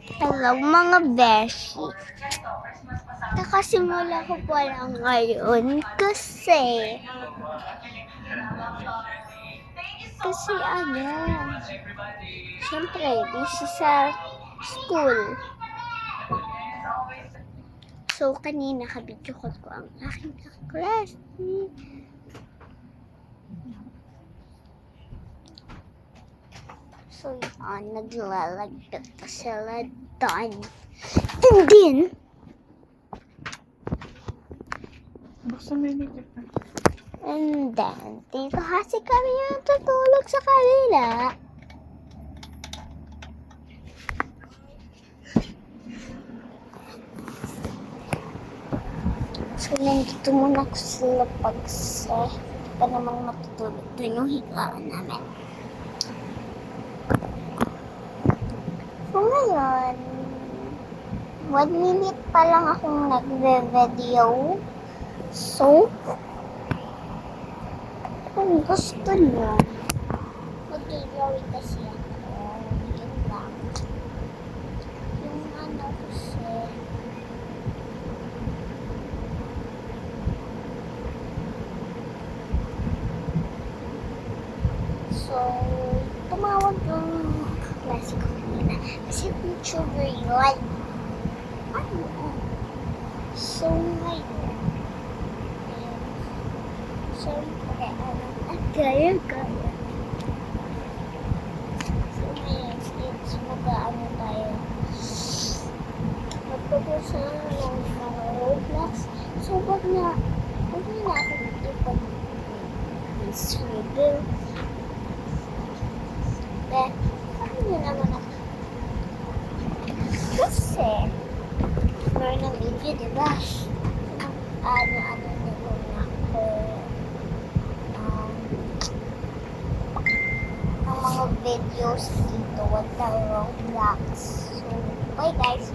Hello mga beshi. Nakasimula ko pa lang ngayon kasi syempre busy sa school. So kanina kabidyo ko ang aking class. So yan, naglalagdag pa sila doon. And then, dito kasi kami yung tutulog sa kanila. So, nandito muna ako sila kasi pa namang matutulog doon yung higaan namin. So, ngayon, 1 minute pa lang akong nagve-video. So, kung gusto nyo, mag-drawing kasi ako. Yun lang. Yung kasi, so, tumawag yung klase ko kanina. Kasi YouTuber yun. So, ngayon, siyempre, gaya. So, ngayon, it's mag-ano tayo. Magpupusa ng mga Roblox. So, wag na ako ipag-review. Ano nyo naman ako? Kasi, meron ng video, diba? Ano nyo ako ang mga videos dito, wag na Roblox. So, bye guys.